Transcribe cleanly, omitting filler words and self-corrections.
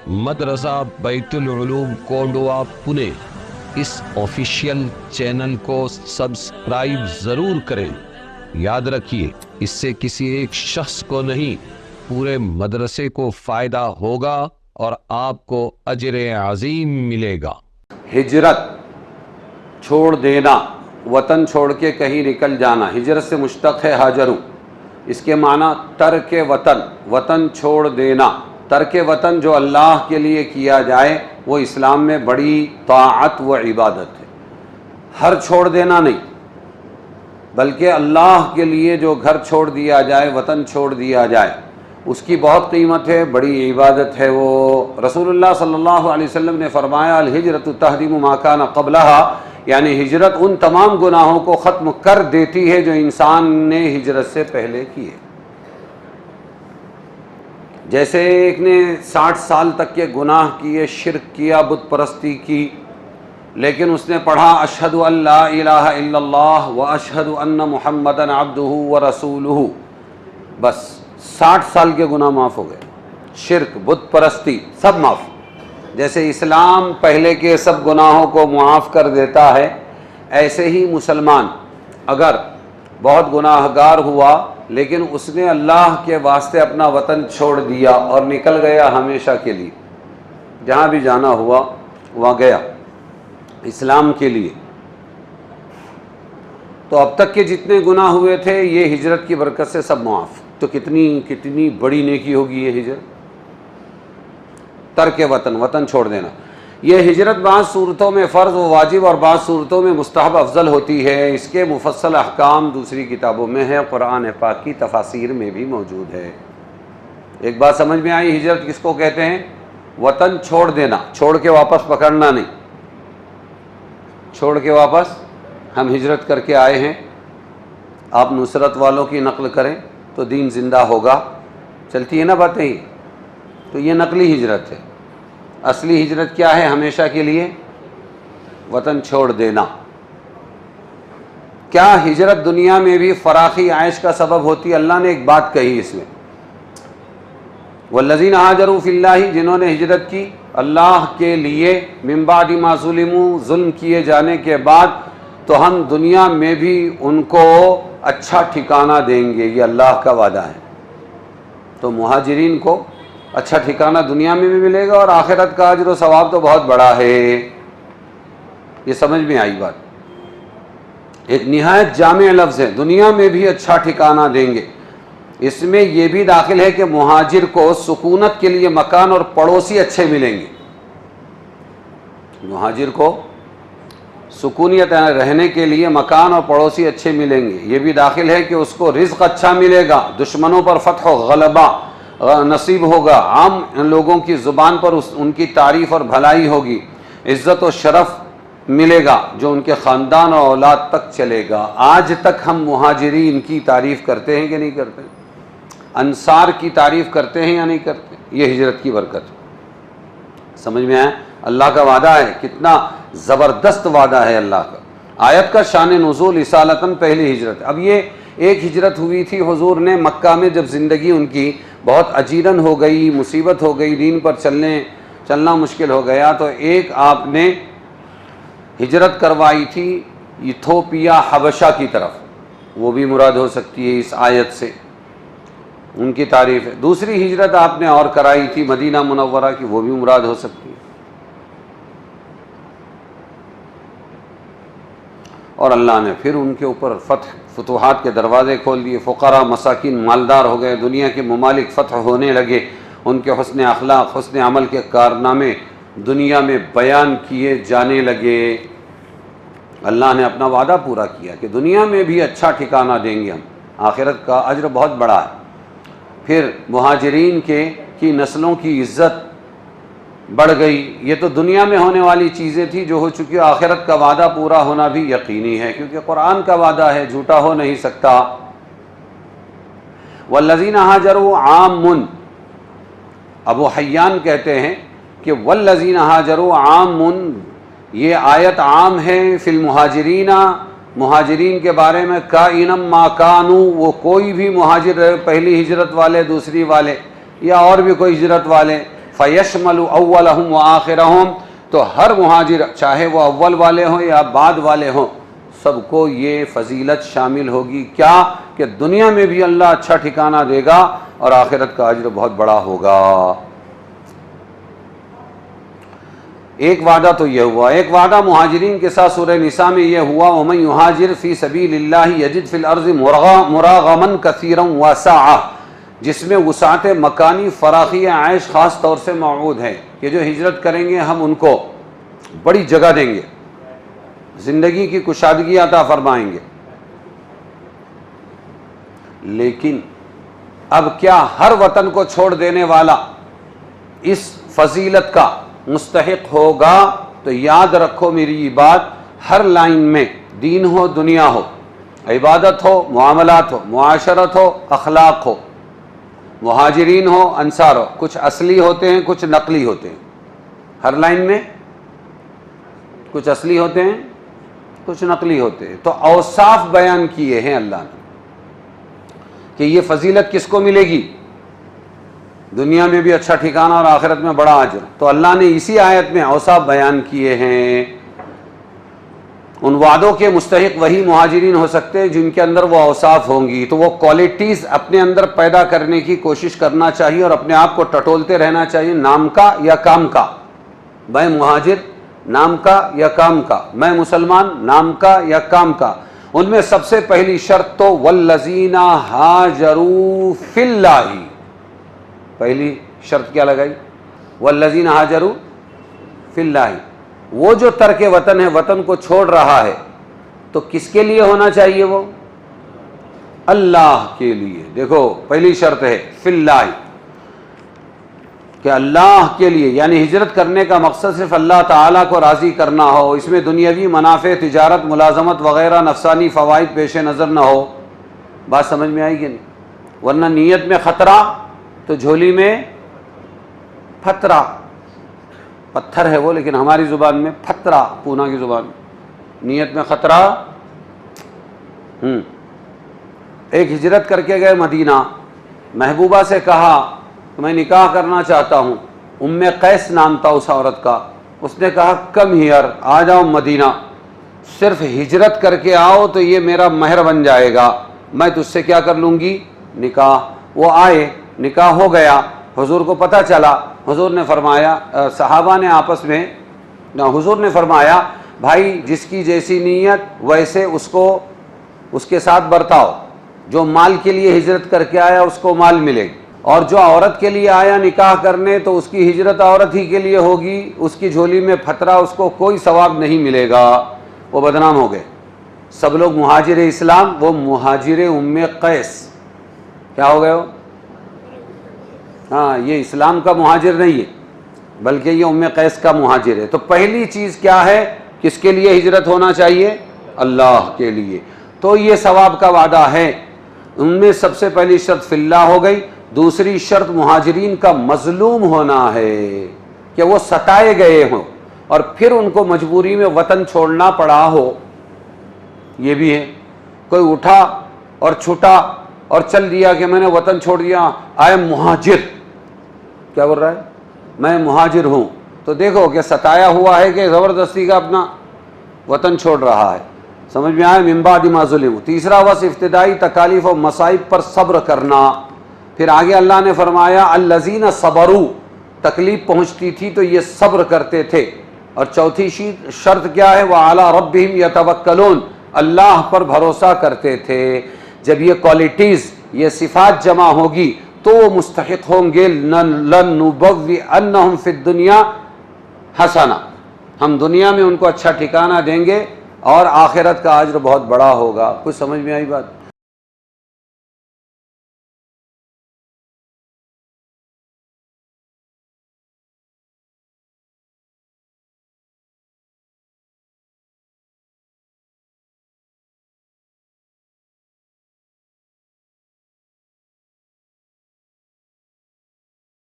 مدرسہ بیت العلوم کونڈوا پونے اس official channel کو سبسکرائب ضرور کریں۔ یاد رکھیے، اس سے کسی ایک شخص کو نہیں، پورے مدرسے کو فائدہ ہوگا اور آپ کو اجر عظیم ملے گا۔ ہجرت چھوڑ دینا، وطن چھوڑ کے کہیں نکل جانا۔ ہجرت سے مشتق ہے ہاجروں، اس کے معنی ترک وطن، وطن چھوڑ دینا۔ ترک وطن جو اللہ کے لیے کیا جائے وہ اسلام میں بڑی طاعت و عبادت ہے۔ ہر چھوڑ دینا نہیں، بلکہ اللہ کے لیے جو گھر چھوڑ دیا جائے، وطن چھوڑ دیا جائے، اس کی بہت قیمت ہے، بڑی عبادت ہے وہ۔ رسول اللہ صلی اللہ علیہ وسلم نے فرمایا الہجرت تہدم ما کان قبلہا، یعنی ہجرت ان تمام گناہوں کو ختم کر دیتی ہے جو انسان نے ہجرت سے پہلے کیے۔ جیسے ایک نے 60 سال تک کے گناہ کیے، شرک کیا، بت پرستی کی، لیکن اس نے پڑھا اشہد ان لا الہ الا اللہ و اشہد ان محمدً عبدہ و رسولہ، بس 60 سال کے گناہ معاف ہو گئے۔ شرک، بت پرستی سب معاف۔ جیسے اسلام پہلے کے سب گناہوں کو معاف کر دیتا ہے، ایسے ہی مسلمان اگر بہت گناہ گار ہوا لیکن اس نے اللہ کے واسطے اپنا وطن چھوڑ دیا اور نکل گیا ہمیشہ کے لیے، جہاں بھی جانا ہوا وہاں گیا اسلام کے لیے، تو اب تک کے جتنے گناہ ہوئے تھے یہ ہجرت کی برکت سے سب معاف۔ تو کتنی بڑی نیکی ہوگی یہ ہجرت۔ ترک وطن، وطن چھوڑ دینا۔ یہ ہجرت بعض صورتوں میں فرض و واجب اور بعض صورتوں میں مستحب افضل ہوتی ہے۔ اس کے مفصل احکام دوسری کتابوں میں ہے، قرآن پاک کی تفاسیر میں بھی موجود ہے۔ ایک بات سمجھ میں آئی، ہجرت کس کو کہتے ہیں؟ وطن چھوڑ دینا، چھوڑ کے واپس پکڑنا نہیں۔ چھوڑ کے واپس، ہم ہجرت کر کے آئے ہیں، آپ نصرت والوں کی نقل کریں تو دین زندہ ہوگا، چلتی ہے نا باتیں ہی، تو یہ نقلی ہجرت ہے۔ اصلی ہجرت کیا ہے؟ ہمیشہ کے لیے وطن چھوڑ دینا۔ کیا ہجرت دنیا میں بھی فراخی عیش کا سبب ہوتی ہے؟ اللہ نے ایک بات کہی اس میں، والذین ہاجروا فی اللہ، جنہوں نے ہجرت کی اللہ کے لیے، من بعد ما ظلموا، ظلم کیے جانے کے بعد، تو ہم دنیا میں بھی ان کو اچھا ٹھکانہ دیں گے، یہ اللہ کا وعدہ ہے۔ تو مہاجرین کو اچھا ٹھکانہ دنیا میں بھی ملے گا اور آخرت کا اجر و ثواب تو بہت بڑا ہے۔ یہ سمجھ میں آئی بات؟ ایک نہایت جامع لفظ ہے، دنیا میں بھی اچھا ٹھکانہ دیں گے۔ اس میں یہ بھی داخل ہے کہ مہاجر کو سکونت کے لیے مکان اور پڑوسی اچھے ملیں گے۔ مہاجر کو سکونیت رہنے کے لیے مکان اور پڑوسی اچھے ملیں گے۔ یہ بھی داخل ہے کہ اس کو رزق اچھا ملے گا، دشمنوں پر فتح و غلبہ نصیب ہوگا، عام لوگوں کی زبان پر ان کی تعریف اور بھلائی ہوگی، عزت و شرف ملے گا جو ان کے خاندان اور اولاد تک چلے گا۔ آج تک ہم مہاجرین کی تعریف کرتے ہیں کہ نہیں کرتے؟ انصار کی تعریف کرتے ہیں یا نہیں کرتے؟ یہ ہجرت کی برکت۔ سمجھ میں آیا؟ اللہ کا وعدہ ہے، کتنا زبردست وعدہ ہے اللہ کا۔ آیت کا شان نزول اصالتاً پہلی ہجرت۔ اب یہ ایک ہجرت ہوئی تھی حضور نے مکہ میں، جب زندگی ان کی بہت اجیرن ہو گئی، مصیبت ہو گئی، دین پر چلنا مشکل ہو گیا، تو ایک آپ نے ہجرت کروائی تھی ایتھوپیا، حبشہ کی طرف، وہ بھی مراد ہو سکتی ہے اس آیت سے، ان کی تعریف ہے۔ دوسری ہجرت آپ نے اور کرائی تھی مدینہ منورہ کی، وہ بھی مراد ہو سکتی ہے۔ اور اللہ نے پھر ان کے اوپر فتوحات کے دروازے کھول دیے، فقراء مساکین مالدار ہو گئے، دنیا کے ممالک فتح ہونے لگے، ان کے حسن اخلاق، حسن عمل کے کارنامے دنیا میں بیان کیے جانے لگے۔ اللہ نے اپنا وعدہ پورا کیا کہ دنیا میں بھی اچھا ٹھکانہ دیں گے ہم، آخرت کا اجر بہت بڑا ہے۔ پھر مہاجرین کی نسلوں کی عزت بڑھ گئی۔ یہ تو دنیا میں ہونے والی چیزیں تھی جو ہو چکی، آخرت کا وعدہ پورا ہونا بھی یقینی ہے، کیونکہ قرآن کا وعدہ ہے، جھوٹا ہو نہیں سکتا۔ والذین ہاجروا عام، ابو حیان کہتے ہیں کہ والذین ہاجروا عام، یہ آیت عام ہے فی المہاجرین، مہاجرین کے بارے میں، کائنم ما کانوا، وہ کوئی بھی مہاجر رہے، پہلی ہجرت والے، دوسری والے، یا اور بھی کوئی ہجرت والے، فیشمل اولہم و آخرہم، تو ہر مہاجر چاہے وہ اول والے ہوں یا بعد والے ہوں، سب کو یہ فضیلت شامل ہوگی، کیا کہ دنیا میں بھی اللہ اچھا ٹھکانہ دے گا اور آخرت کا اجر بہت بڑا ہوگا۔ ایک وعدہ تو یہ ہوا، ایک وعدہ مہاجرین کے ساتھ سورہ نساء میں یہ ہوا، وَمَن يُهَاجِرْ فِي سَبِيلِ اللَّهِ يَجِدْ فِي الْأَرْضِ مُرَاغَمًا كَثِيرًا وَسَعَةً، جس میں وسعت مکانی فراخی عیش خاص طور سے موعود ہے کہ جو ہجرت کریں گے ہم ان کو بڑی جگہ دیں گے، زندگی کی کشادگی عطا فرمائیں گے۔ لیکن اب کیا ہر وطن کو چھوڑ دینے والا اس فضیلت کا مستحق ہوگا؟ تو یاد رکھو میری یہ بات، ہر لائن میں، دین ہو دنیا ہو، عبادت ہو معاملات ہو معاشرت ہو اخلاق ہو، مہاجرین ہو انصار ہو، کچھ اصلی ہوتے ہیں کچھ نقلی ہوتے ہیں، ہر لائن میں کچھ اصلی ہوتے ہیں کچھ نقلی ہوتے ہیں۔ تو اوصاف بیان کیے ہیں اللہ نے کہ یہ فضیلت کس کو ملے گی، دنیا میں بھی اچھا ٹھکانہ اور آخرت میں بڑا اجر۔ تو اللہ نے اسی آیت میں اوصاف بیان کیے ہیں۔ ان وعدوں کے مستحق وہی مہاجرین ہو سکتے ہیں جن کے اندر وہ اوصاف ہوں گی، تو وہ کوالٹیز اپنے اندر پیدا کرنے کی کوشش کرنا چاہیے اور اپنے آپ کو ٹٹولتے رہنا چاہیے، نام کا یا کام کا، میں مہاجر نام کا یا کام کا، میں مسلمان نام کا یا کام کا۔ ان میں سب سے پہلی شرط تو والذین ہاجروا فی اللہ، پہلی شرط کیا لگائی؟ والذین ہاجروا فی اللہ، وہ جو ترک وطن ہے، وطن کو چھوڑ رہا ہے، تو کس کے لیے ہونا چاہیے؟ وہ اللہ کے لیے۔ دیکھو پہلی شرط ہے فی اللہ، کہ اللہ کے لیے، یعنی ہجرت کرنے کا مقصد صرف اللہ تعالیٰ کو راضی کرنا ہو، اس میں دنیاوی منافع، تجارت، ملازمت وغیرہ نفسانی فوائد پیش نظر نہ ہو۔ بات سمجھ میں آئی کہ نہیں؟ ورنہ نیت میں خطرہ تو جھولی میں پھترا، پتھر ہے وہ لیکن ہماری زبان میں پھترا، پونا کی زبان میں نیت میں خطرہ۔ ایک ہجرت کر کے گئے مدینہ، محبوبہ سے کہا کہ میں نکاح کرنا چاہتا ہوں، ام قیس نام تھا اس عورت کا، اس نے کہا کم ہیئر، آ جاؤ مدینہ، صرف ہجرت کر کے آؤ تو یہ میرا مہر بن جائے گا، میں تجھ سے کیا کر لوں گی؟ نکاح۔ وہ آئے، نکاح ہو گیا، حضور کو پتہ چلا، حضور نے فرمایا، صحابہ نے آپس میں، حضور نے فرمایا بھائی جس کی جیسی نیت ویسے اس کے ساتھ برتاؤ، جو مال کے لیے ہجرت کر کے آیا اس کو مال ملے گا، اور جو عورت کے لیے آیا نکاح کرنے تو اس کی ہجرت عورت ہی کے لیے ہوگی، اس کی جھولی میں پھترا، اس کو کوئی ثواب نہیں ملے گا، وہ بدنام ہو گئے۔ سب لوگ مہاجر اسلام، وہ مہاجر ام قیس کیا ہو گئے ہو؟ ہاں، یہ اسلام کا مہاجر نہیں ہے بلکہ یہ ام قیس کا مہاجر ہے۔ تو پہلی چیز کیا ہے؟ کس کے لیے ہجرت ہونا چاہیے؟ اللہ کے لیے۔ تو یہ ثواب کا وعدہ ہے۔ ان میں سب سے پہلی شرط فی اللہ ہو گئی۔ دوسری شرط مہاجرین کا مظلوم ہونا ہے، کہ وہ ستائے گئے ہوں اور پھر ان کو مجبوری میں وطن چھوڑنا پڑا ہو، یہ بھی ہے۔ کوئی اٹھا اور چھٹا اور چل دیا کہ میں نے وطن چھوڑ دیا، آئی ایم مہاجر، کیا بول رہا ہے؟ میں مہاجر ہوں، تو دیکھو کہ ستایا ہوا ہے کہ زبردستی کا اپنا وطن چھوڑ رہا ہے۔ سمجھ میں آئے؟ من بعد ما ظلموا۔ تیسرا وصف ابتدائی تکالیف و مصائب پر صبر کرنا۔ پھر آگے اللہ نے فرمایا الذین صبروا، تکلیف پہنچتی تھی تو یہ صبر کرتے تھے۔ اور چوتھی شرط کیا ہے؟ وعلی ربہم یتوکلون، اللہ پر بھروسہ کرتے تھے۔ جب یہ کوالٹیز، یہ صفات جمع ہوگی تو وہ مستحق ہوں گے لنبوئنہم فی الدنیا حسنہ، ہم دنیا میں ان کو اچھا ٹھکانہ دیں گے اور آخرت کا اجر بہت بڑا ہوگا۔ کچھ سمجھ میں آئی بات؟